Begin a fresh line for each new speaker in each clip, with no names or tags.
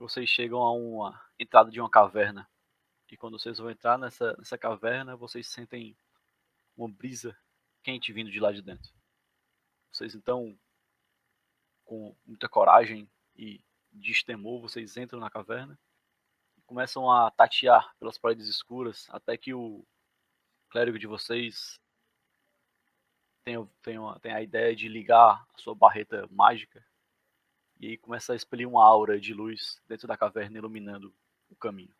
vocês chegam a uma entrada de uma caverna. E quando vocês vão entrar nessa caverna, vocês sentem uma brisa quente vindo de lá de dentro. Vocês então, com muita coragem e destemor, vocês entram na caverna e começam a tatear pelas paredes escuras até que o clérigo de vocês tem a ideia de ligar a sua barreta mágica e aí começa a expelir uma aura de luz dentro da caverna iluminando o caminho.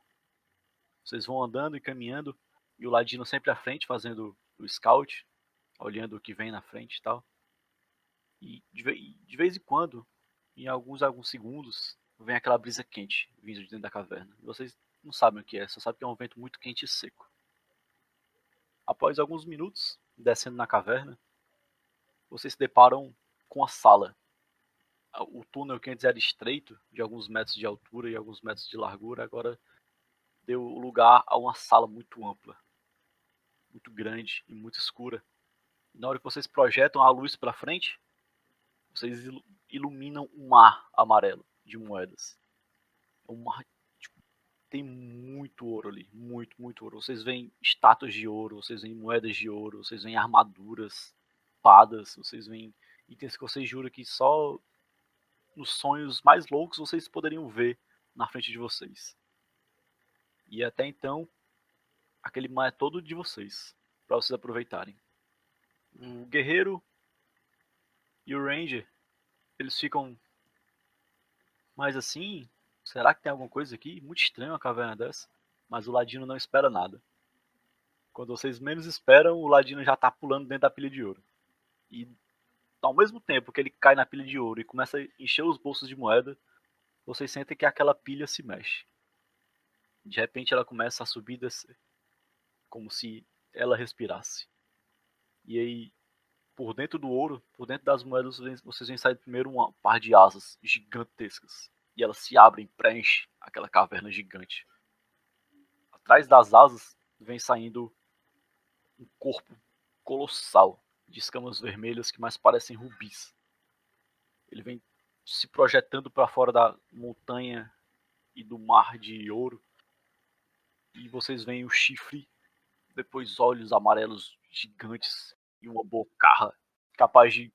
Vocês vão andando e caminhando e o ladino sempre à frente fazendo o scout, olhando o que vem na frente e tal. E de vez em quando, em alguns segundos, vem aquela brisa quente vindo de dentro da caverna. E vocês não sabem o que é, só sabem que é um vento muito quente e seco. Após alguns minutos, descendo na caverna, vocês se deparam com a sala. O túnel que antes era estreito, de alguns metros de altura e alguns metros de largura, agora deu lugar a uma sala muito ampla, muito grande e muito escura. E na hora que vocês projetam a luz para frente, vocês iluminam um mar amarelo de moedas. É um mar, tipo, tem muito ouro ali, muito ouro. Vocês veem estátuas de ouro, vocês veem moedas de ouro, vocês veem armaduras, espadas, vocês veem itens que vocês juram que só nos sonhos mais loucos vocês poderiam ver na frente de vocês. E até então, aquele mar é todo de vocês, para vocês aproveitarem. O guerreiro e o ranger, eles ficam mais assim, será que tem alguma coisa aqui? Muito estranho uma caverna dessa. Mas o ladino não espera nada. Quando vocês menos esperam, o ladino já tá pulando dentro da pilha de ouro. E ao mesmo tempo que ele cai na pilha de ouro e começa a encher os bolsos de moeda, vocês sentem que aquela pilha se mexe. De repente ela começa a subir e descer, como se ela respirasse. E aí, por dentro do ouro, por dentro das moedas, vocês veem sair primeiro um par de asas gigantescas. E elas se abrem, preenchem aquela caverna gigante. Atrás das asas vem saindo um corpo colossal de escamas vermelhas que mais parecem rubis. Ele vem se projetando para fora da montanha e do mar de ouro. E vocês veem o chifre, depois olhos amarelos gigantes e uma bocarra capaz de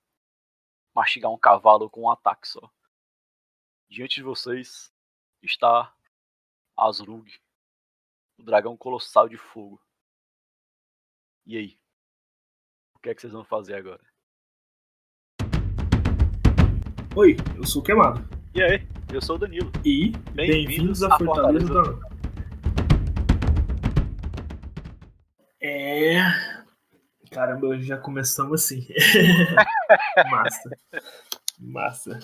mastigar um cavalo com um ataque só. Diante de vocês está Azrug, o dragão colossal de fogo. E aí? O que é que vocês vão fazer agora?
Oi, eu sou o Queimado.
E aí? Eu sou o Danilo.
E bem-vindos à Fortaleza do Anão. Caramba, já começamos assim. Massa.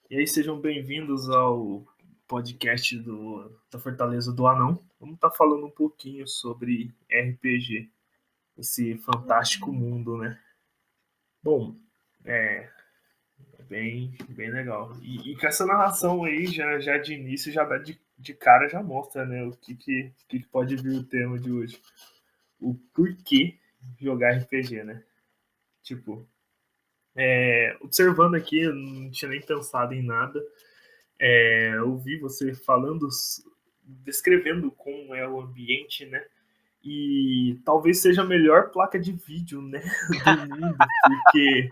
E aí, sejam bem-vindos ao podcast da Fortaleza do Anão. Vamos estar falando um pouquinho sobre RPG, esse fantástico mundo, né? Bom, é bem legal. E com essa narração aí, já de início, já dá de cara, já mostra, né, o que pode vir o tema de hoje. O porquê jogar RPG, né? Tipo, observando aqui, eu não tinha nem pensado em nada. Eu vi você falando, descrevendo como é o ambiente, né? E talvez seja a melhor placa de vídeo, né, do mundo, porque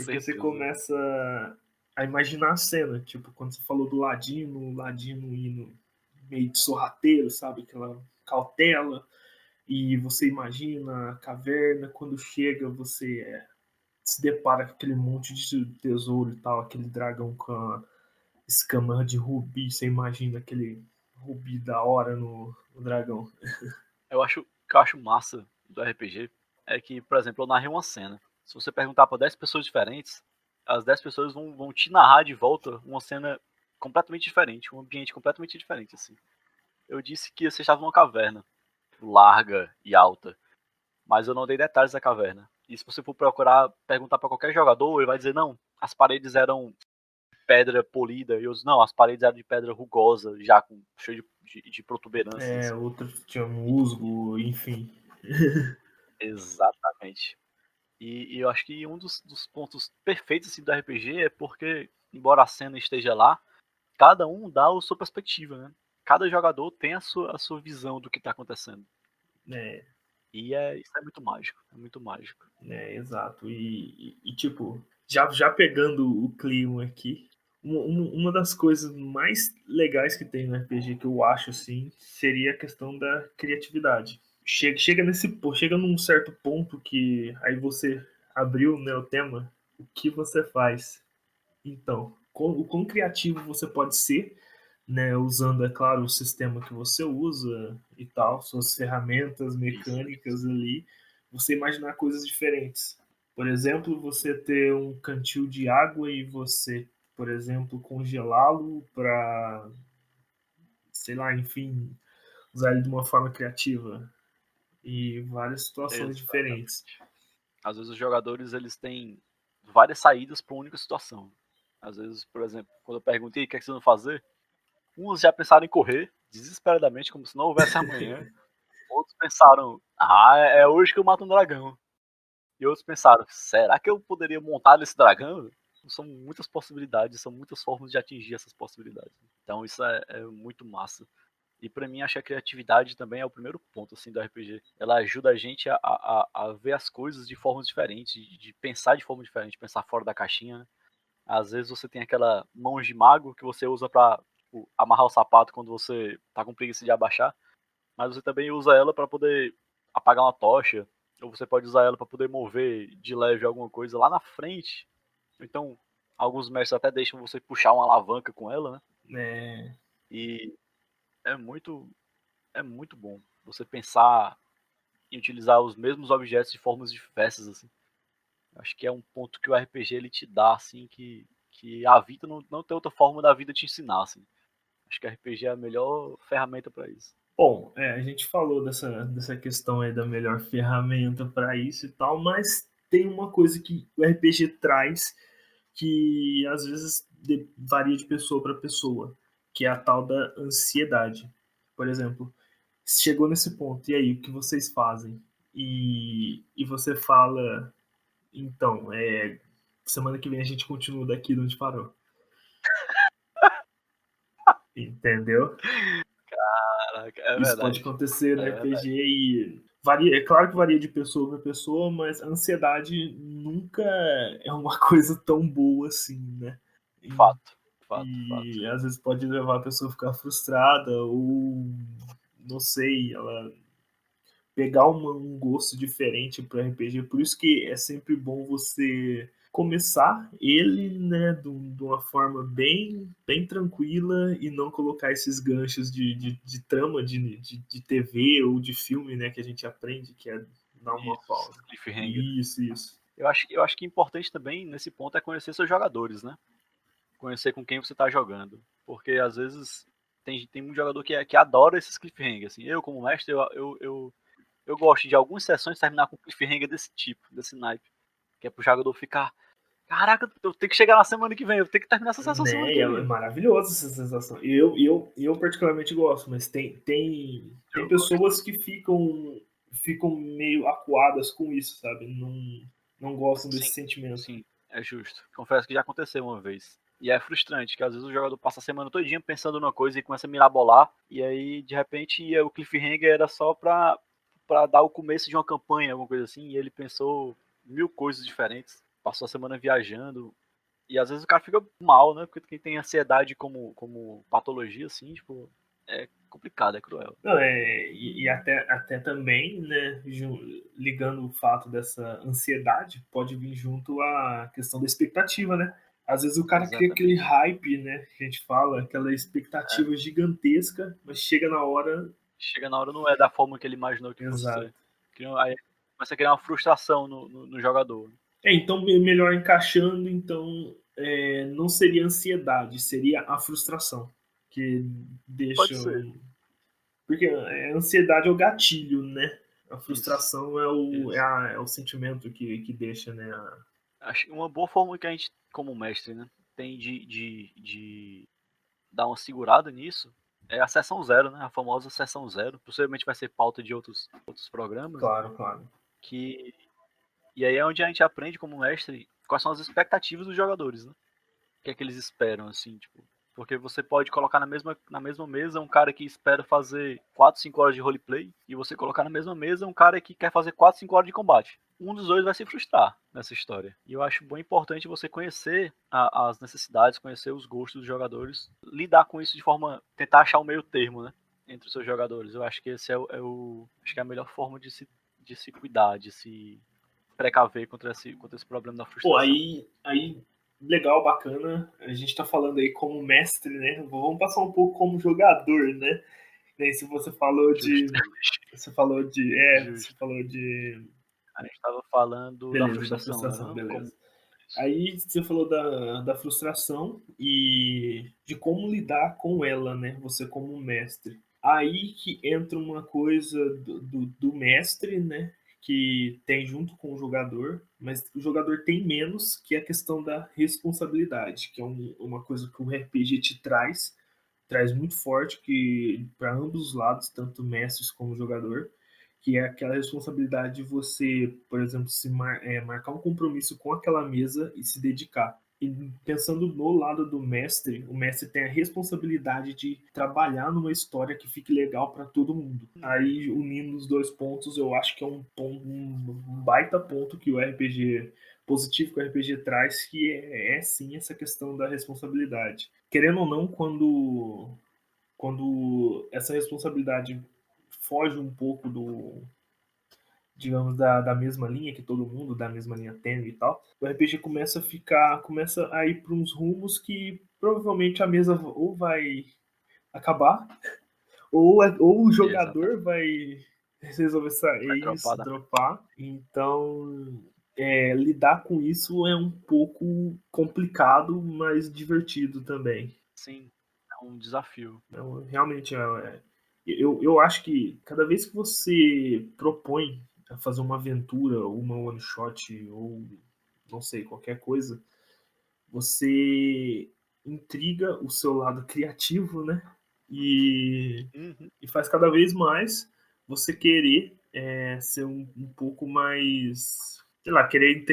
você começa a imaginar a cena, tipo, quando você falou do ladino indo meio de sorrateiro, sabe? Aquela cautela, e você imagina a caverna, quando chega você se depara com aquele monte de tesouro e tal, aquele dragão com a escama de rubi, você imagina aquele rubi da hora no dragão.
O que eu acho massa do RPG é que, por exemplo, eu narrei uma cena. Se você perguntar para 10 pessoas diferentes, as 10 pessoas vão te narrar de volta uma cena completamente diferente, um ambiente completamente diferente, assim. Eu disse que você estava numa caverna, larga e alta, mas eu não dei detalhes da caverna. E se você for perguntar para qualquer jogador, ele vai dizer, não, as paredes eram pedra polida, e eu disse, não, as paredes eram de pedra rugosa, já cheio de protuberâncias.
Outro tinha musgo, enfim.
Exatamente. E eu acho que um dos pontos perfeitos assim, do RPG é porque, embora a cena esteja lá, cada um dá a sua perspectiva, né? Cada jogador tem a sua visão do que tá acontecendo.
É,
E isso é muito mágico, é muito mágico.
exato. Tipo, já pegando o clima aqui, uma das coisas mais legais que tem no RPG, que eu acho, assim, seria a questão da criatividade. Chega num certo ponto que aí você abriu, né, o tema, o que você faz. Então, o quão criativo você pode ser, né, usando, é claro, o sistema que você usa e tal, suas ferramentas
Isso.
mecânicas ali, você imaginar coisas diferentes. Por exemplo, você ter um cantil de água e você, por exemplo, congelá-lo para, sei lá, enfim, usar ele de uma forma criativa e várias situações
Exatamente.
diferentes.
Às vezes os jogadores eles têm várias saídas para uma única situação. Às vezes, por exemplo, quando eu perguntei o que é que vocês vão fazer, uns já pensaram em correr desesperadamente, como se não houvesse amanhã. Outros pensaram, é hoje que eu mato um dragão. E outros pensaram, será que eu poderia montar nesse dragão? São muitas possibilidades, são muitas formas de atingir essas possibilidades. Então isso é muito massa. E pra mim, acho que a criatividade também é o primeiro ponto assim, do RPG. Ela ajuda a gente a ver as coisas de formas diferentes, de pensar de forma diferente, pensar fora da caixinha. Né? Às vezes você tem aquela mãos de mago que você usa pra tipo, amarrar o sapato quando você tá com preguiça de abaixar, mas você também usa ela para poder apagar uma tocha, ou você pode usar ela para poder mover de leve alguma coisa lá na frente. Então, alguns mestres até deixam você puxar uma alavanca com ela, né?
É,
E é muito é muito bom você pensar em utilizar os mesmos objetos de formas diversas assim. Acho que é um ponto que o RPG ele te dá assim que a vida não tem outra forma da vida te ensinar assim. Acho que o RPG é a melhor ferramenta para isso.
bom, a gente falou dessa questão aí da melhor ferramenta para isso e tal, mas tem uma coisa que o RPG traz que às vezes varia de pessoa para pessoa, que é a tal da ansiedade. Por exemplo, chegou nesse ponto, e aí, o que vocês fazem? E você fala, então, semana que vem a gente continua daqui de onde parou. Entendeu?
Caraca, é
Isso pode
verdade.
acontecer no
É
RPG
verdade.
e varia, é claro que varia de pessoa para pessoa, mas a ansiedade nunca é uma coisa tão boa assim, né? E,
Fato, fato, fato.
e às vezes pode levar a pessoa a ficar frustrada ou não sei, ela pegar um gosto diferente para RPG. Por isso que é sempre bom você começar ele, né, de uma forma bem tranquila e não colocar esses ganchos de trama de TV ou de filme, né, que a gente aprende, que é dar uma
Isso,
pausa.
cliffhanger.
Isso.
Eu acho que importante também nesse ponto é conhecer seus jogadores, né? Conhecer com quem você tá jogando. Porque às vezes tem um jogador que adora esses cliffhangers. Assim. Eu, como mestre, eu gosto de algumas sessões terminar com cliffhanger desse tipo, desse naipe. Que é pro jogador ficar. Caraca, eu tenho que chegar na semana que vem, eu tenho que terminar essa sessão semana
Né,
que
é
vem.
maravilhosa essa sensação. Eu particularmente gosto, mas tem
Eu gosto.
pessoas que ficam meio acuadas com isso, sabe? Não gostam desse
Sim,
sentimento.
sim, é justo. Confesso que já aconteceu uma vez. E é frustrante, que às vezes o jogador passa a semana todinha pensando numa coisa e começa a mirabolar, e aí, de repente, o cliffhanger era só pra dar o começo de uma campanha, alguma coisa assim, e ele pensou mil coisas diferentes, passou a semana viajando, e às vezes o cara fica mal, né? Porque quem tem ansiedade como patologia, assim, tipo, é complicado, é cruel.
Não, e até também, né, ligando o fato dessa ansiedade, pode vir junto a questão da expectativa, né? Às vezes o cara cria aquele
Exatamente.
hype, né, que a gente fala, aquela
É,
expectativa gigantesca, mas chega na hora.
chega na hora não é da forma que ele imaginou que fosse
Exato.
ser. Aí começa a criar uma frustração no jogador.
Então, melhor encaixando, então, não seria ansiedade, seria a frustração, que
Pode
deixa.
ser.
Porque a ansiedade é o gatilho, né? A
Isso,
frustração é o sentimento que deixa, né?
acho que uma boa forma que a gente, como mestre, né, tem de dar uma segurada nisso é a sessão zero, né? A famosa sessão zero. Possivelmente vai ser pauta de outros programas, né?
Claro.
Que, e aí é onde a gente aprende como mestre quais são as expectativas dos jogadores, né? O que é que eles esperam, assim, tipo. Porque você pode colocar na mesma mesa um cara que espera fazer 4, 5 horas de roleplay e você colocar na mesma mesa um cara que quer fazer 4, 5 horas de combate. Um dos dois vai se frustrar nessa história. E eu acho bem importante você conhecer as necessidades, conhecer os gostos dos jogadores, lidar com isso de forma, tentar achar o meio termo, né, entre os seus jogadores. Eu acho que esse acho que é a melhor forma de se cuidar, de se precaver contra esse problema da
Pô,
frustração.
aí legal, bacana. A gente tá falando aí como mestre, né? Vamos passar um pouco como jogador, né? E aí, se você falou
Justo,
de. Você falou de. Você
justo.
falou de.
A gente estava falando da
Beleza, da
frustração, né?
frustração,
Não?
beleza.
Como
Aí você falou da frustração e de como lidar com ela, né? Você como mestre. Aí que entra uma coisa do mestre, né? Que tem junto com o jogador, mas o jogador tem menos, que é a questão da responsabilidade, que é uma coisa que o RPG te traz muito forte que para ambos os lados, tanto mestres como jogador, que é aquela responsabilidade de você, por exemplo, marcar um compromisso com aquela mesa e se dedicar. E pensando no lado do mestre, o mestre tem a responsabilidade de trabalhar numa história que fique legal para todo mundo. Aí, unindo os dois pontos, eu acho que é um baita ponto que o RPG positivo que o RPG traz, que é sim essa questão da responsabilidade. Querendo ou não, quando essa responsabilidade foge um pouco digamos, da mesma linha que todo mundo, da mesma linha tênue e tal, o RPG começa a ir para uns rumos que provavelmente a mesa ou vai acabar, ou o jogador
exatamente.
vai resolver
Vai
sair,
dropar
isso,
da
dropar. Então, lidar com isso é um pouco complicado, mas divertido também.
sim, é um desafio.
Então, realmente, eu acho que cada vez que você propõe a fazer uma aventura, uma one shot, ou não sei, qualquer coisa, você intriga o seu lado criativo, né? E,
Uhum.
e faz cada vez mais você querer ser um pouco mais, sei lá, querer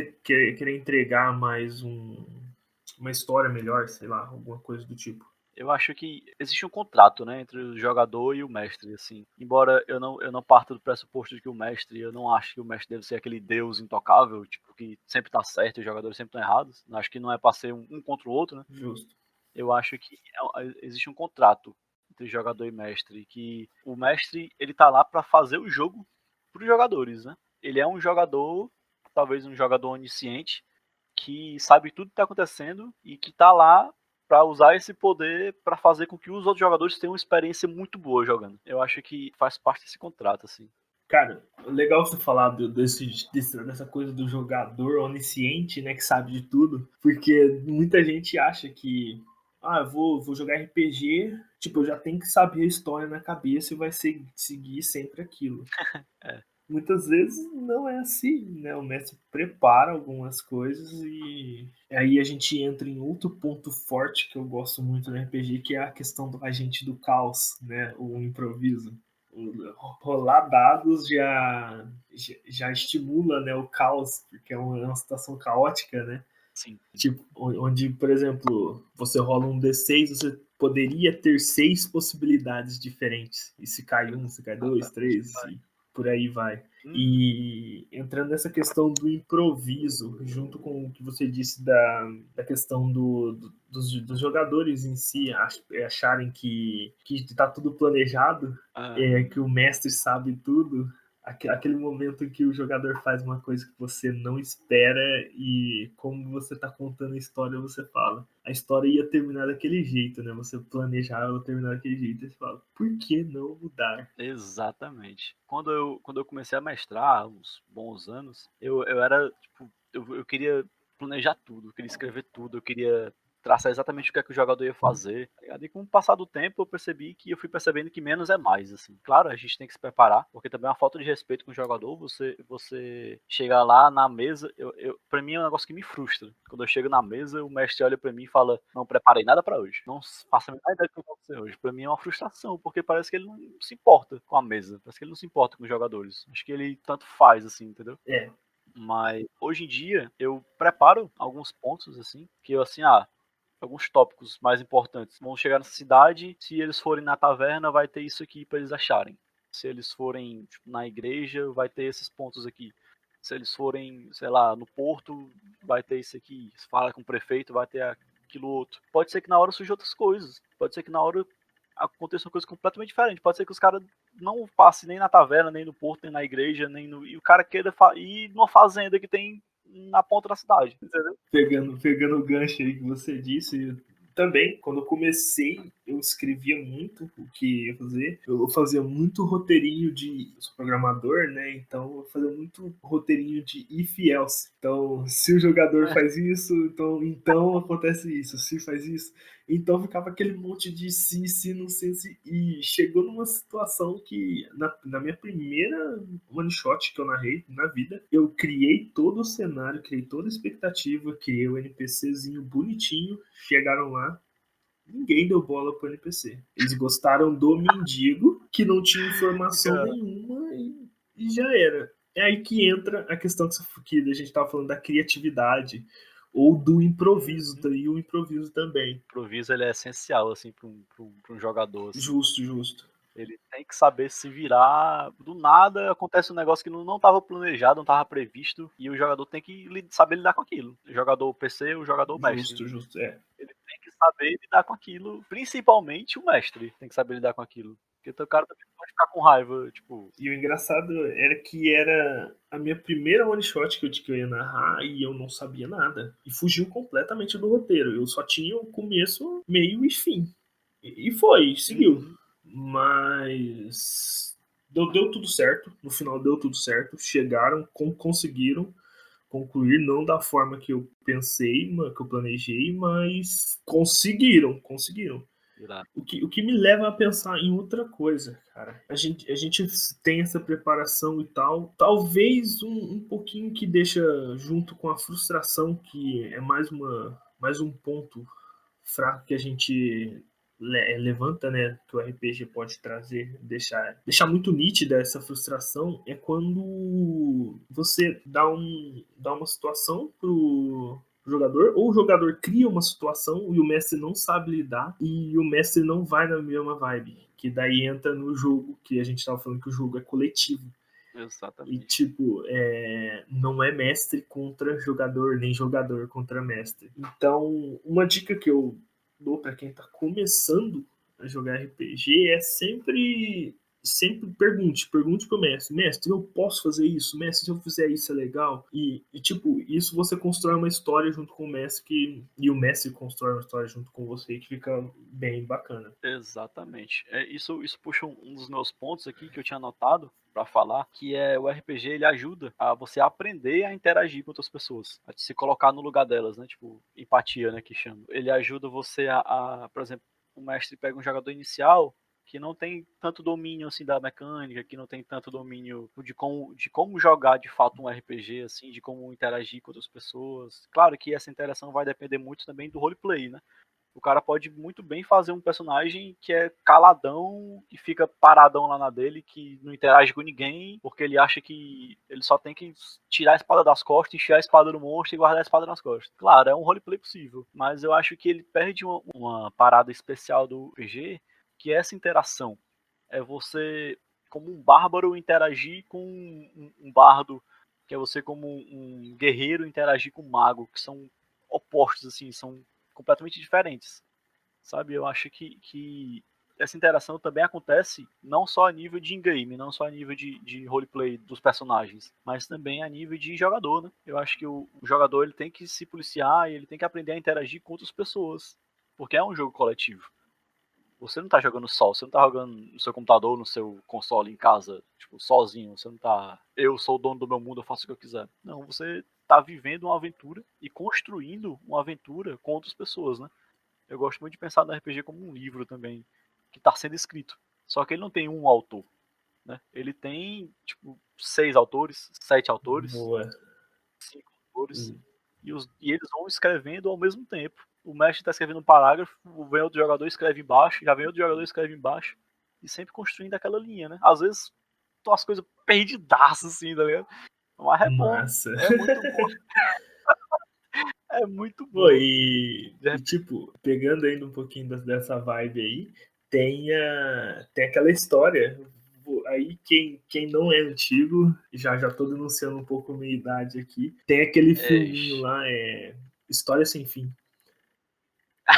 entregar mais uma história melhor, sei lá, alguma coisa do tipo.
Eu acho que existe um contrato, né, entre o jogador e o mestre, assim. Embora eu não parta do pressuposto de que o mestre, eu não acho que o mestre deve ser aquele deus intocável, tipo, que sempre tá certo e os jogadores sempre estão errados. Acho que não é pra ser um contra o outro, né?
Justo.
Eu acho que existe um contrato entre jogador e mestre, que o mestre, ele tá lá pra fazer o jogo pros jogadores, né? Ele é um jogador, talvez um jogador onisciente, que sabe tudo que tá acontecendo e que tá lá pra usar esse poder pra fazer com que os outros jogadores tenham uma experiência muito boa jogando. Eu acho que faz parte desse contrato, assim.
Cara, legal você falar dessa coisa do jogador onisciente, né, que sabe de tudo, porque muita gente acha que, vou jogar RPG, tipo, eu já tenho que saber a história na cabeça e vai seguir sempre aquilo.
É,
Muitas vezes não é assim, né? O mestre prepara algumas coisas e aí a gente entra em outro ponto forte que eu gosto muito no RPG, que é a questão do agente do caos, né? O improviso. Rolar dados já estimula, né, o caos, porque é uma situação caótica, né?
sim.
Tipo, onde, por exemplo, você rola um D6, você poderia ter 6 possibilidades diferentes. E se cai um, se cai dois,
Exatamente.
três, e por aí vai.
Uhum.
E entrando nessa questão do improviso, junto com o que você disse da questão dos jogadores em si acharem que está tudo planejado, que o mestre sabe tudo, aquele momento em que o jogador faz uma coisa que você não espera e como você tá contando a história, você fala. A história ia terminar daquele jeito, né? Você planejava ela terminar daquele jeito e você fala, por que não mudar?
Exatamente. Quando eu comecei a mestrar, há uns bons anos, eu era, tipo, eu queria planejar tudo, eu queria escrever tudo, eu queria traçar exatamente o que é que o jogador ia fazer, tá ligado? E com o passar do tempo, eu fui percebendo que menos é mais, assim. Claro, a gente tem que se preparar, porque também é uma falta de respeito com o jogador, você chegar lá na mesa, pra mim é um negócio que me frustra. Quando eu chego na mesa, o mestre olha pra mim e fala, não preparei nada pra hoje, não faça a menor ideia do que vai acontecer hoje. Pra mim é uma frustração, porque parece que ele não se importa com a mesa, parece que ele não se importa com os jogadores. Acho que ele tanto faz, assim, entendeu?
É,
Mas hoje em dia eu preparo alguns pontos assim, que eu assim, alguns tópicos mais importantes. Vão chegar nessa cidade, se eles forem na taverna, vai ter isso aqui para eles acharem. Se eles forem tipo, na igreja, vai ter esses pontos aqui. Se eles forem, sei lá, no porto, vai ter isso aqui. Se fala com o prefeito, vai ter aquilo outro. Pode ser que na hora surja outras coisas. Pode ser que na hora aconteça uma coisa completamente diferente. Pode ser que os caras não passem nem na taverna, nem no porto, nem na igreja, nem no... E o cara queira ir numa fazenda que tem na ponta da cidade, entendeu?
Pegando o gancho aí que você disse, também, quando eu comecei, eu escrevia muito o que ia fazer. Eu fazia muito roteirinho de... Eu sou programador, né? Então, eu fazia muito roteirinho de if else. Então, se o jogador faz isso, então acontece isso. Se faz isso, então ficava aquele monte de se, não sei se... E chegou numa situação que, na minha primeira one-shot que eu narrei na vida, eu criei todo o cenário, criei toda a expectativa, criei o NPCzinho bonitinho, chegaram lá, ninguém deu bola pro NPC. Eles gostaram do mendigo, que não tinha informação nenhuma, e já era. É aí que entra a questão que a gente estava falando da criatividade, ou do improviso, e o improviso também.
O improviso ele é essencial assim, para um jogador. Assim.
Justo.
Ele tem que saber se virar. Do nada acontece um negócio que não estava planejado, não estava previsto, e o jogador tem que saber lidar com aquilo. O jogador PC, o jogador mestre.
Justo, é.
Ele tem que saber lidar com aquilo, principalmente o mestre tem que saber lidar com aquilo. Porque o cara também pode ficar com raiva, tipo...
E o engraçado era que era a minha primeira one shot que eu ia narrar e eu não sabia nada. E fugiu completamente do roteiro. Eu só tinha o começo, meio e fim. E foi, seguiu. Mas deu tudo certo. No final deu tudo certo. Chegaram, conseguiram concluir, não da forma que eu pensei, que eu planejei, mas conseguiram. O que me leva a pensar em outra coisa, cara. A gente tem essa preparação e tal. Talvez um pouquinho que deixa junto com a frustração, que é mais um ponto fraco que a gente levanta, né, que o RPG pode trazer, deixar muito nítida essa frustração, é quando você dá uma situação pro jogador, ou o jogador cria uma situação e o mestre não sabe lidar, e o mestre não vai na mesma vibe, que daí entra no jogo, que a gente estava falando que o jogo é coletivo.
Exatamente.
E, tipo, não é mestre contra jogador, nem jogador contra mestre. Então, uma dica que eu dou para quem tá começando a jogar RPG é sempre pergunte pro mestre, eu posso fazer isso? Mestre, se eu fizer isso é legal? E tipo, isso você constrói uma história junto com o mestre, e o mestre constrói uma história junto com você, que fica bem bacana.
Exatamente. Isso puxa um dos meus pontos aqui que eu tinha anotado para falar, que é o RPG, ele ajuda a você aprender a interagir com outras pessoas, a se colocar no lugar delas, né? Tipo, empatia, né, que chama. Ele ajuda você por exemplo, o mestre pega um jogador inicial que não tem tanto domínio assim da mecânica, que não tem tanto domínio de como jogar de fato um RPG, assim, de como interagir com outras pessoas. Claro que essa interação vai depender muito também do roleplay, né? O cara pode muito bem fazer um personagem que é caladão e fica paradão lá na dele, que não interage com ninguém, porque ele acha que ele só tem que tirar a espada das costas, enfiar a espada no monstro e guardar a espada nas costas. Claro, é um roleplay possível, mas eu acho que ele perde uma parada especial do RPG, que é essa interação. É você, como um bárbaro, interagir com um bardo, que é você como um guerreiro interagir com um mago, que são opostos, assim, são completamente diferentes, sabe? Eu acho que essa interação também acontece não só a nível de in-game, não só a nível de roleplay dos personagens, mas também a nível de jogador, né? Eu acho que o jogador ele tem que se policiar e ele tem que aprender a interagir com outras pessoas, porque é um jogo coletivo. Você não tá jogando só, você não tá jogando no seu computador, no seu console em casa, tipo, sozinho, você não tá, eu sou o dono do meu mundo, eu faço o que eu quiser. Não, você tá vivendo uma aventura e construindo uma aventura com outras pessoas, né? Eu gosto muito de pensar no RPG como um livro também, que tá sendo escrito. Só que ele não tem um autor, né? Ele tem, tipo, 6 autores, 7 autores,
Boa.
5 autores, e eles vão escrevendo ao mesmo tempo. O mestre está escrevendo um parágrafo, vem outro jogador escreve embaixo, já vem outro jogador escreve embaixo, e sempre construindo aquela linha, né? Às vezes estão as coisas perdidaças, assim, tá ligado? Mas é bom,
Massa.
é muito bom. É muito
Pô,
bom.
tipo, pegando ainda um pouquinho dessa vibe aí, tem aquela história. Aí, quem não é antigo, já tô denunciando um pouco a minha idade aqui. Tem aquele filminho
Ixi.
lá, História Sem Fim.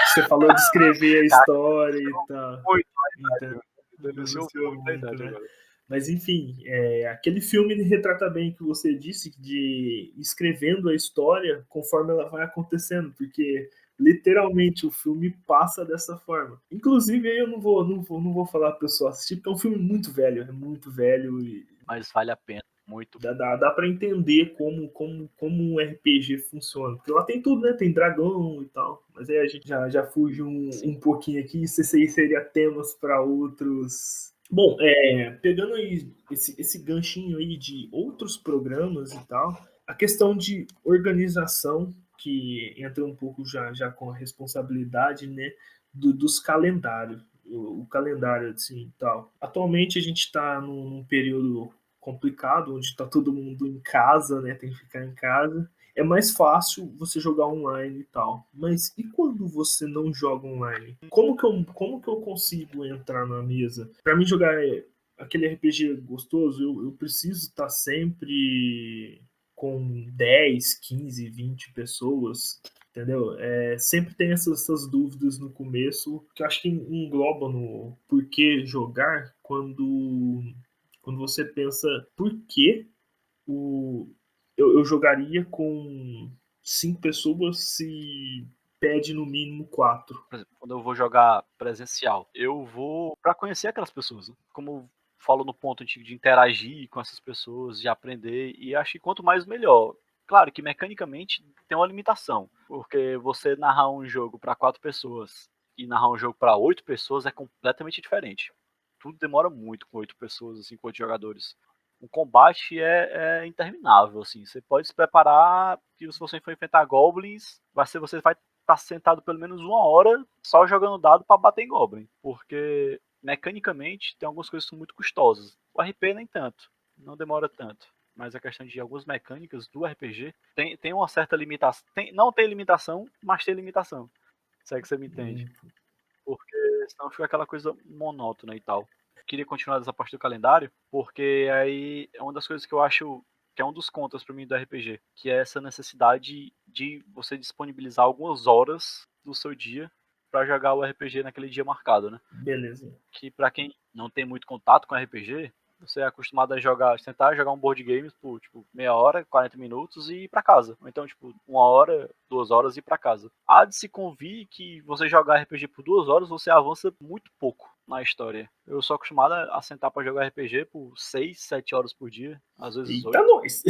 Você falou de escrever a
Cara,
história e tal.
muito a
Então,
idade. Denunciou
denunciou
muito a
muito,
idade
né?
agora.
Mas enfim, aquele filme ele retrata bem o que você disse de ir escrevendo a história conforme ela vai acontecendo, porque literalmente o filme passa dessa forma. Inclusive aí eu não vou falar para pessoa assistir, porque é um filme muito velho e
Mas vale a pena. Muito.
dá para entender como um RPG funciona. Porque lá tem tudo, né? Tem dragão e tal. Mas aí a gente já fuge um
Sim.
pouquinho aqui. Isso aí seria temas para outros. Bom, pegando aí esse ganchinho aí de outros programas e tal, a questão de organização, que entra um pouco já com a responsabilidade, né, dos calendários. O calendário, assim, tal. Atualmente a gente está num período complicado, onde está todo mundo em casa, né? Tem que ficar em casa. É mais fácil você jogar online e tal. Mas e quando você não joga online? Como que eu consigo entrar na mesa? Para mim jogar aquele RPG gostoso, eu preciso estar sempre com 10, 15, 20 pessoas, entendeu? Sempre tem essas dúvidas no começo, que eu acho que engloba no porquê jogar quando você pensa por que o, eu jogaria com 5 pessoas se pede no mínimo 4.
Por exemplo, quando eu vou jogar presencial, eu vou para conhecer aquelas pessoas, né? Como eu falo no ponto de interagir com essas pessoas, de aprender, e acho que quanto mais melhor. Claro que mecanicamente tem uma limitação, porque você narrar um jogo para 4 pessoas e narrar um jogo para 8 pessoas é completamente diferente. Tudo demora muito com 8 pessoas, assim, com 8 jogadores. O combate é interminável, assim. Você pode se preparar que se você for enfrentar goblins, você vai estar sentado pelo menos 1 hora só jogando dado para bater em goblin, porque mecanicamente tem algumas coisas que são muito custosas. O RP nem tanto, não demora tanto. Mas a questão de algumas mecânicas do RPG tem uma certa limitação. Não tem limitação, mas tem limitação. Se é que você me entende. Porque senão fica aquela coisa monótona e tal. Queria continuar dessa parte do calendário, porque aí é uma das coisas que eu acho que é um dos contras para mim do RPG, que é essa necessidade de você disponibilizar algumas horas do seu dia para jogar o RPG naquele dia marcado, né?
Beleza.
Que para quem não tem muito contato com RPG, você é acostumado a jogar, tentar jogar um board game por tipo meia hora, 40 minutos e ir para casa. Ou então, tipo, 1 hora, 2 horas e ir para casa. Há de se convir que você jogar RPG por 2 horas, você avança muito pouco na história. Eu sou acostumado a sentar para jogar RPG por 6, 7 horas por dia, às vezes
Eita,
8.
nós!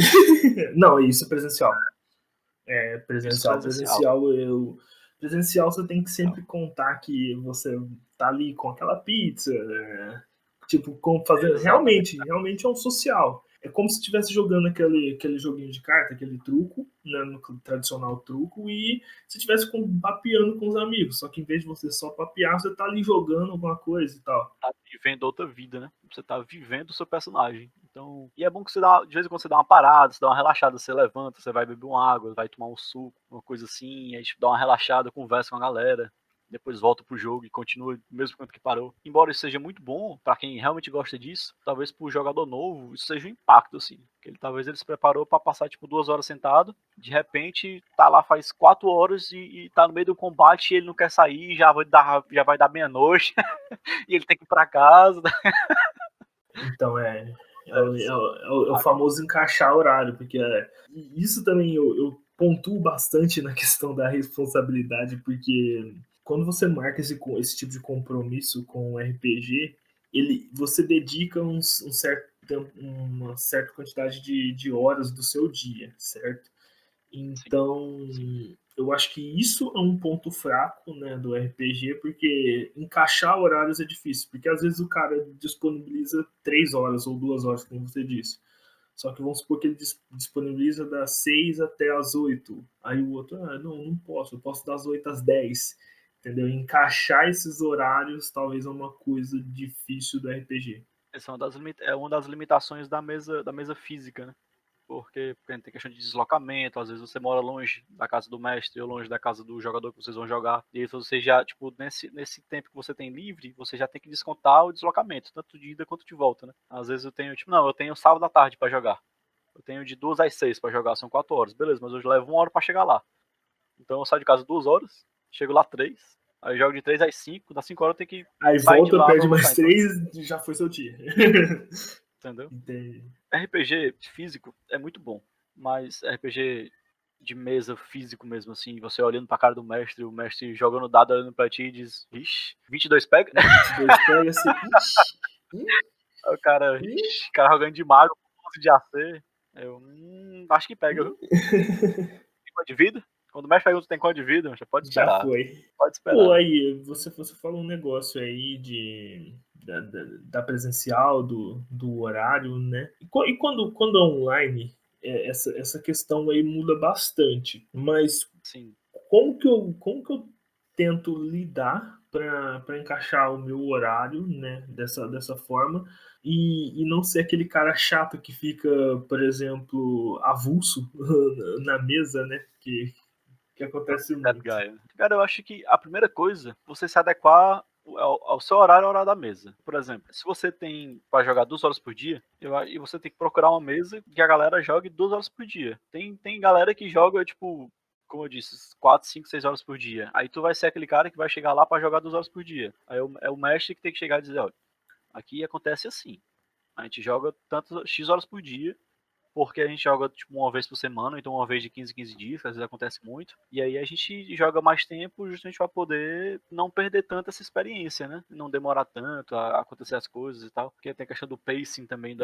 Não, isso é presencial.
Isso
Presencial,
presencial.
presencial você tem que
Então,
sempre contar que você tá ali com aquela pizza, né? Tipo, fazendo
exatamente.
realmente é um social. É como se estivesse jogando aquele joguinho de carta, aquele truco, né, no tradicional truco, e se estivesse papeando com os amigos. Só que em vez de você só papear, você tá ali jogando alguma coisa e tal.
Tá vivendo outra vida, né? Você tá vivendo o seu personagem. Então, e é bom que você dá, de vez em quando você dá uma parada, você dá uma relaxada, você levanta, você vai beber uma água, vai tomar um suco, uma coisa assim, aí tipo, dá uma relaxada, conversa com a galera, depois volta pro jogo e continua do mesmo quanto que parou. Embora isso seja muito bom para quem realmente gosta disso, talvez pro jogador novo isso seja um impacto assim, que talvez ele se preparou para passar tipo 2 horas sentado, de repente tá lá faz 4 horas e tá no meio do combate e ele não quer sair, já vai dar meia-noite. E ele tem que ir pra casa.
Então é o famoso encaixar horário, porque isso também eu pontuo bastante na questão da responsabilidade, porque quando você marca esse tipo de compromisso com o RPG, você dedica uma certa quantidade de horas do seu dia, certo?
Sim,
Então,
sim.
eu acho que isso é um ponto fraco, né, do RPG, porque encaixar horários é difícil, porque às vezes o cara disponibiliza 3 horas ou 2 horas, como você disse. Só que vamos supor que ele disponibiliza das 6 até as 8. Aí o outro, não posso, eu posso das 8 às 10. Entendeu? Encaixar esses horários talvez é uma coisa difícil do RPG.
Essa é uma das limitações da mesa física, né? Porque tem questão de deslocamento, às vezes você mora longe da casa do mestre ou longe da casa do jogador que vocês vão jogar. E aí você já, tipo, nesse tempo que você tem livre, você já tem que descontar o deslocamento, tanto de ida quanto de volta, né? Às vezes eu tenho, tipo, não, eu tenho sábado à tarde pra jogar. Eu tenho de 2 às 6 pra jogar, são 4 horas. Beleza, mas eu levo 1 hora pra chegar lá. Então eu saio de casa 2 horas, chego lá 3, aí eu jogo de 3 às 5, das 5 horas eu tenho que
Aí
sair de
volta,
lá
perde
pra
mais
voltar, então,
3, já foi seu dia.
entendeu?
Entendi.
RPG físico é muito bom, mas RPG de mesa físico mesmo, assim, você olhando pra cara do mestre, o mestre jogando dado, olhando pra ti e diz, ixi, 22 pega?
22 pega assim, ixi,
Aí o cara,
ih,
ixi, cara jogando de mago, 11 de AC, eu, acho que pega, viu? Tem quanto de vida? Quando o mestre pergunta se tem quanto de vida, já pode
já
esperar,
foi.
pode
Pô,
esperar.
aí, você falou um negócio aí da presencial, do horário, né? E quando é online, essa questão aí muda bastante. Mas
Sim,
como que eu tento lidar para encaixar o meu horário, né, dessa forma e não ser aquele cara chato que fica, por exemplo, avulso na mesa, né, que acontece
that
muito.
guy. Cara, eu acho que a primeira coisa, você se adequar ao seu horário, ao horário da mesa. Por exemplo, se você tem para jogar 2 horas por dia, e você tem que procurar uma mesa que a galera jogue 2 horas por dia. Tem galera que joga, tipo, como eu disse, 4, 5, 6 horas por dia. Aí tu vai ser aquele cara que vai chegar lá para jogar 2 horas por dia. Aí é o mestre que tem que chegar e dizer, olha, aqui acontece assim. A gente joga tanto X horas por dia, porque a gente joga tipo uma vez por semana, então uma vez de 15 em 15 dias, que às vezes acontece muito. E aí a gente joga mais tempo justamente para poder não perder tanto essa experiência, né? Não demorar tanto a acontecer as coisas e tal. Porque tem a questão do pacing também.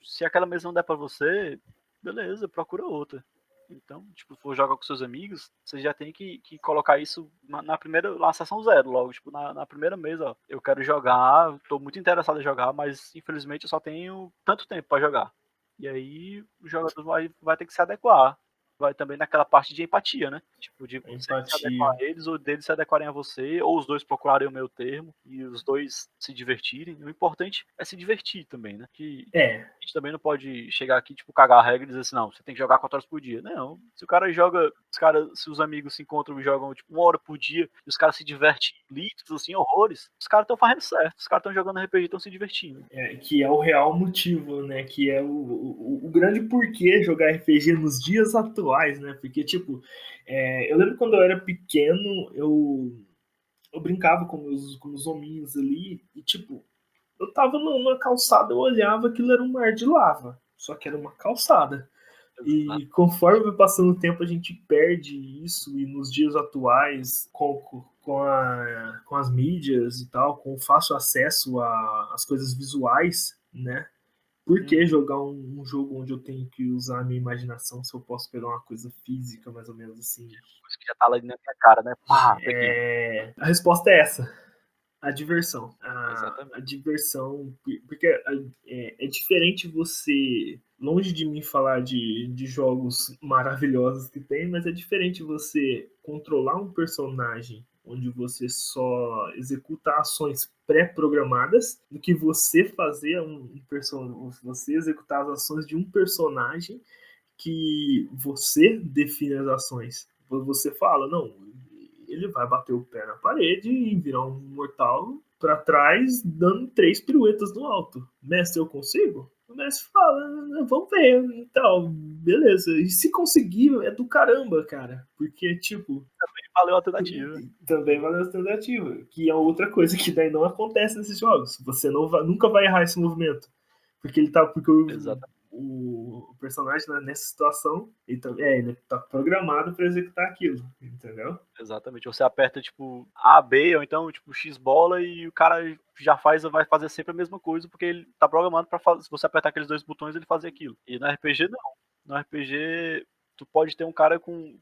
Se aquela mesa não der para você, beleza, procura outra. Então, tipo, for jogar com seus amigos, você já tem que colocar isso na primeira, na sessão zero, logo, tipo, na primeira mesa, ó. Eu quero jogar, tô muito interessado em jogar, mas infelizmente eu só tenho tanto tempo para jogar. E aí o jogador vai ter que se adequar. Vai também naquela parte de empatia, né? Tipo, de você se adequar
Empatia.
a eles, ou deles se adequarem a você, ou os dois procurarem o meu termo e os dois se divertirem. O importante é se divertir também, né? Que
É,
a gente também não pode chegar aqui, tipo, cagar a regra e dizer assim, não, você tem que jogar 4 horas por dia. Não. Se o cara joga, se os amigos se encontram e jogam, tipo, 1 hora por dia, e os caras se divertem litros, assim, horrores, os caras estão fazendo certo. Os caras estão jogando RPG e estão se divertindo.
que é o real motivo, né? Que é o grande porquê jogar RPG nos dias atuais, né? Porque, tipo, eu lembro quando eu era pequeno, eu brincava com os hominhos ali, e, tipo, eu tava numa calçada, eu olhava, aquilo era um mar de lava. Só que era uma calçada.
Exato.
E conforme vai passando o tempo, a gente perde isso, e nos dias atuais, com as mídias e tal, com o fácil acesso às coisas visuais, né? Por que
Uhum.
jogar um jogo onde eu tenho que usar a minha imaginação se eu posso pegar uma coisa física, mais ou menos assim?
Coisa que já tá ali na minha cara, né? Pá, peguei.
A resposta é essa. A diversão. A
Exatamente.
diversão. Porque é diferente você. Longe de mim falar de jogos maravilhosos que tem, mas é diferente você controlar um personagem onde você só executa ações pré-programadas do que você fazer você executar as ações de um personagem que você define as ações. Você fala, não, ele vai bater o pé na parede e virar um mortal para trás, dando 3 piruetas no alto. Mestre, eu consigo? O mestre fala, vamos ver. Então, beleza. E se conseguir, é do caramba, cara. Porque, tipo,
Valeu a alternativa.
também valeu a alternativa. Que é outra coisa que daí não acontece nesses jogos. Você nunca vai errar esse movimento. Porque
Exatamente.
o personagem nessa situação, ele tá programado para executar aquilo, entendeu?
Exatamente. Você aperta, tipo, A, B, ou então, tipo, X bola e o cara vai fazer sempre a mesma coisa, porque ele tá programado pra fazer. Se você apertar aqueles 2 botões, ele fazer aquilo. E no RPG, não. No RPG, tu pode ter um cara com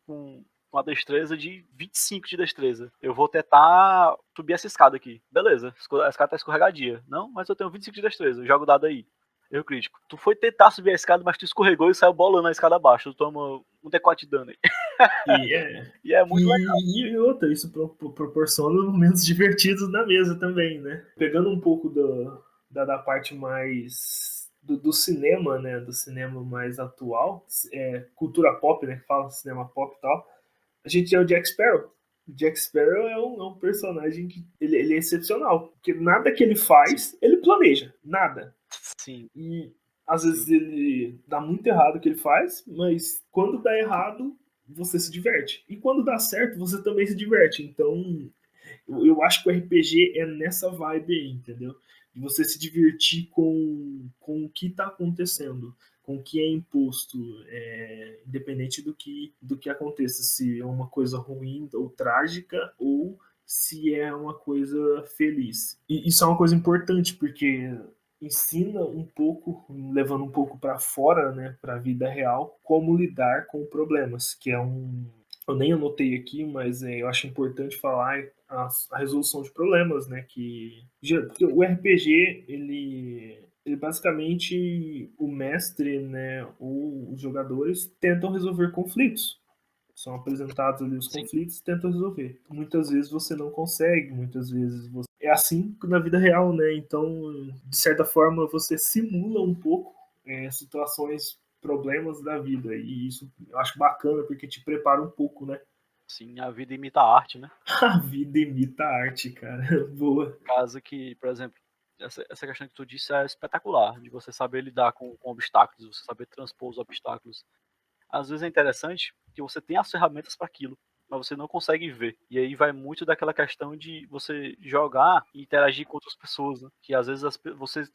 uma destreza de 25 de destreza. Eu vou tentar subir essa escada aqui. Beleza, a escada tá escorregadia. Não, mas eu tenho 25 de destreza. Joga o dado aí. Erro crítico. Tu foi tentar subir a escada, mas tu escorregou e saiu bolando a escada abaixo. Tu toma um D4 de dano aí.
E é,
E é muito legal.
e outra, isso proporciona momentos divertidos na mesa também, né? Pegando um pouco da parte mais do cinema, né? Do cinema mais atual, cultura pop, né? Que fala cinema pop e tal. A gente é o Jack Sparrow. O Jack Sparrow é um personagem que ele é excepcional. Porque nada que ele
Sim,
faz, ele planeja. Nada.
sim,
E às vezes
sim,
ele dá muito errado o que ele faz, mas quando dá errado, você se diverte. E quando dá certo, você também se diverte. Então, eu acho que o RPG é nessa vibe aí, entendeu? De você se divertir com o que está acontecendo, com o que é imposto, independente do que aconteça, se é uma coisa ruim ou trágica ou se é uma coisa feliz. E isso é uma coisa importante porque ensina um pouco, levando um pouco para fora, né, para a vida real, como lidar com problemas, que é eu nem anotei aqui, mas eu acho importante falar a resolução de problemas, né? Porque o RPG, ele basicamente, o mestre, né, ou os jogadores tentam resolver conflitos. São apresentados ali os
sim.
conflitos e tentam resolver. Muitas vezes você não consegue, muitas vezes você... É assim na vida real, né? Então, de certa forma, você simula um pouco situações, problemas da vida. E isso eu acho bacana, porque te prepara um pouco, né?
Sim, a vida imita a arte, né?
A vida imita a arte, cara. Boa.
Caso que, por exemplo, essa questão que tu disse é espetacular, de você saber lidar com obstáculos, você saber transpor os obstáculos. Às vezes é interessante que você tem as ferramentas para aquilo, mas você não consegue ver. E aí vai muito daquela questão de você jogar e interagir com outras pessoas, né? Que às vezes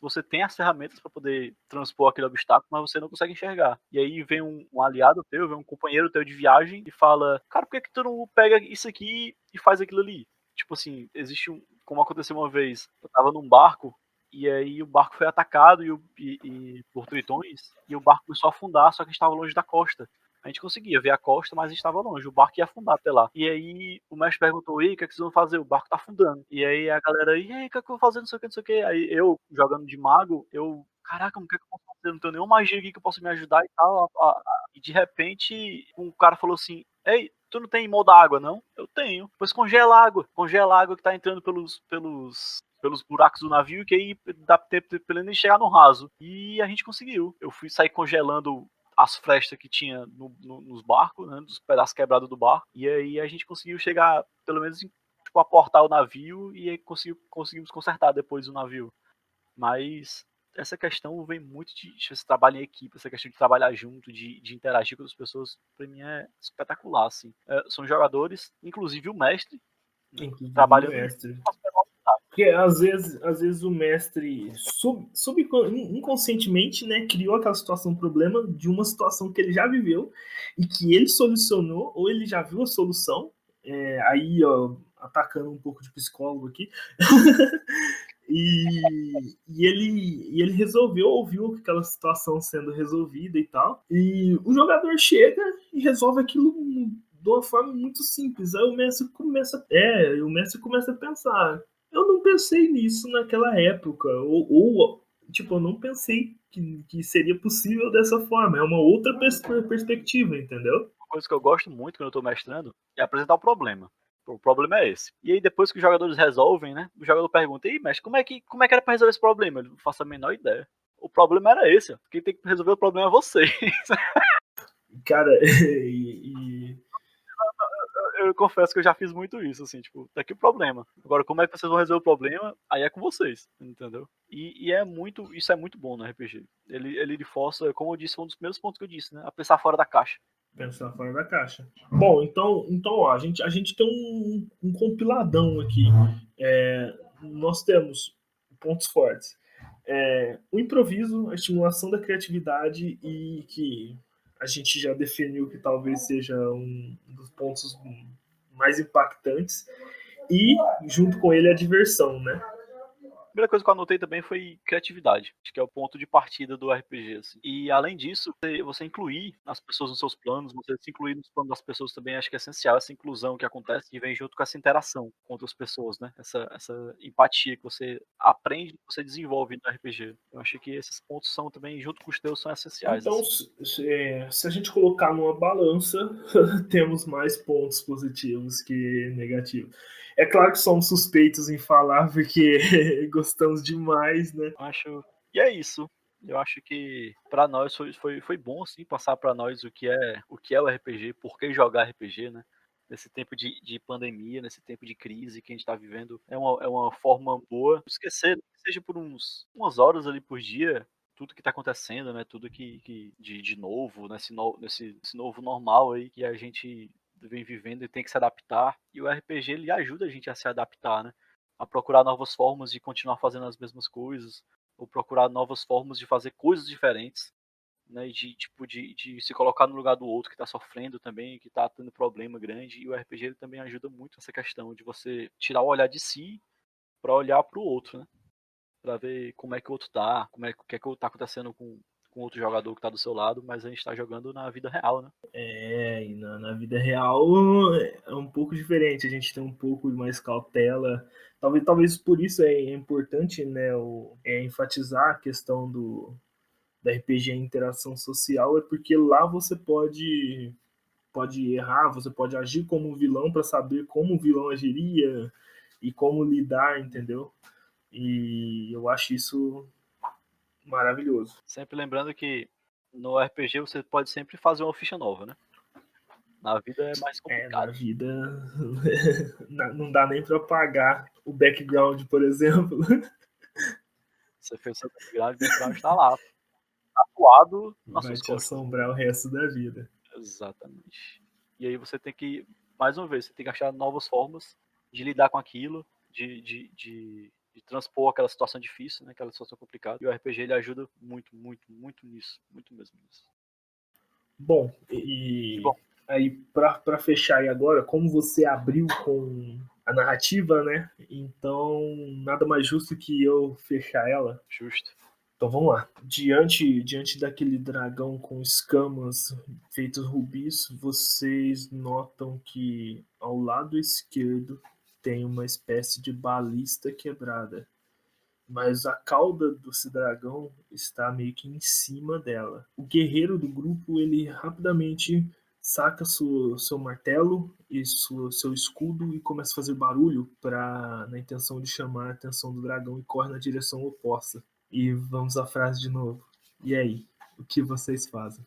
você tem as ferramentas para poder transpor aquele obstáculo, mas você não consegue enxergar. E aí vem um aliado teu, vem um companheiro teu de viagem e fala: Cara, por que, que tu não pega isso aqui e faz aquilo ali? Tipo assim, existe como aconteceu uma vez, eu tava num barco e aí o barco foi atacado por tritões e o barco começou a afundar, só que estava longe da costa. A gente conseguia ver a costa, mas estava longe. O barco ia afundar até lá. E aí o mestre perguntou: E aí, o que, é que vocês vão fazer? O barco tá afundando. E aí a galera: E aí, o que, é que eu vou fazer? Não sei o que, não sei o que. Aí eu, jogando de mago, caraca, o que, é que eu posso fazer? Não tenho nenhuma magia aqui que eu possa me ajudar e tal. E de repente, um cara falou assim: Ei, tu não tem modo água, não? Eu tenho. Pois congela a água. Congela a água que tá entrando pelos buracos do navio, que aí dá tempo pra ele nem chegar no raso. E a gente conseguiu. Eu fui sair congelando as frestas que tinha nos barcos, né, dos pedaços quebrados do barco. E aí a gente conseguiu chegar, pelo menos, tipo, aportar o navio e aí conseguimos consertar depois o navio. Mas essa questão vem muito de você trabalhar em equipe, essa questão de trabalhar junto, de interagir com as pessoas, pra mim é espetacular, assim. São jogadores, inclusive o mestre, né,
Inclusive o
trabalhando junto
mestre.
com as personalidades.
Porque às vezes o mestre inconscientemente, né, criou aquela situação, um problema de uma situação que ele já viveu e que ele solucionou, ou ele já viu a solução. Aí, ó, atacando um pouco de psicólogo aqui. E ele resolveu, ouviu aquela situação sendo resolvida e tal. E o jogador chega e resolve aquilo de uma forma muito simples. Aí o mestre começa a pensar. Eu não pensei nisso naquela época. Ou tipo, eu não pensei que seria possível dessa forma. É uma outra perspectiva, entendeu?
Uma coisa que eu gosto muito quando eu tô mestrando é apresentar o problema. O problema é esse. E aí depois que os jogadores resolvem, né? O jogador pergunta: "E mestre, como é que era pra resolver esse problema?" Eu não faço a menor ideia. O problema era esse, ó. Quem tem que resolver o problema é você.
Cara, e
Eu confesso que eu já fiz muito isso, assim, tipo, tá aqui o problema. Agora, como é que vocês vão resolver o problema? Aí é com vocês, entendeu? Isso é muito bom no RPG. Ele força, como eu disse, foi um dos primeiros pontos que eu disse, né? A pensar fora da caixa.
pensar fora da caixa. Bom, então ó, a gente tem um compiladão aqui. Nós temos pontos fortes. O improviso, a estimulação da criatividade e que a gente já definiu que talvez seja um dos pontos mais impactantes. E, junto com ele, a diversão, né?
A primeira coisa que eu anotei também foi criatividade. Acho que é o ponto de partida do RPG, assim. E além disso, você incluir as pessoas nos seus planos, você se incluir nos planos das pessoas também, acho que é essencial essa inclusão que acontece e vem junto com essa interação com outras pessoas, né? Essa empatia que você aprende, que você desenvolve no RPG. Eu acho que esses pontos são também, junto com os teus, são essenciais,
Então,
assim.
se a gente colocar numa balança, temos mais pontos positivos que negativos. É claro que somos suspeitos em falar, porque gostamos demais, né?
Eu acho. E é isso. Eu acho que pra nós foi bom, assim, passar pra nós o que é o RPG, por que jogar RPG, né. Nesse tempo de pandemia, nesse tempo de crise que a gente tá vivendo, é uma forma boa de esquecer, nem que seja por umas horas ali por dia, tudo que tá acontecendo, né, tudo que de novo, nesse novo normal aí que a gente vem vivendo e tem que se adaptar. E o RPG ele ajuda a gente a se adaptar, né, a procurar novas formas de continuar fazendo as mesmas coisas, ou procurar novas formas de fazer coisas diferentes, né, de tipo de se colocar no lugar do outro que está sofrendo também, que está tendo problema grande, e o RPG ele também ajuda muito nessa questão de você tirar o olhar de si para olhar para o outro, né, para ver como é que o outro tá, como é o que é que tá acontecendo com outro jogador que está do seu lado, mas a gente está jogando na vida real, né?
E na vida real é um pouco diferente, a gente tem um pouco mais cautela. Talvez por isso é importante, né, enfatizar a questão da RPG em interação social, é porque lá você pode errar, você pode agir como um vilão para saber como o vilão agiria e como lidar, entendeu? E eu acho isso maravilhoso.
Sempre lembrando que no RPG você pode sempre fazer uma ficha nova, né? Na vida é mais
Na
complicado.
vida não dá nem para pagar o background, por exemplo.
Você fez seu background, o background está lá, tatuado nas
Vai
suas
te
costas.
assombrar o resto da vida.
Exatamente. E aí você tem que, mais uma vez, você tem que achar novas formas de lidar com aquilo, de transpor aquela situação difícil, né, aquela situação complicada. E o RPG ele ajuda muito, muito, muito nisso, muito mesmo nisso.
Bom,
E
e
bom,
aí para fechar aí agora, como você abriu com a narrativa, né? Então, nada mais justo que eu fechar ela.
justo.
Então vamos lá. Diante daquele dragão com escamas feitos rubis, vocês notam que ao lado esquerdo tem uma espécie de balista quebrada. Mas a cauda desse dragão está meio que em cima dela. O guerreiro do grupo ele rapidamente saca seu martelo e seu escudo e começa a fazer barulho na intenção de chamar a atenção do dragão e corre na direção oposta. E vamos à frase de novo. E aí, o que vocês fazem?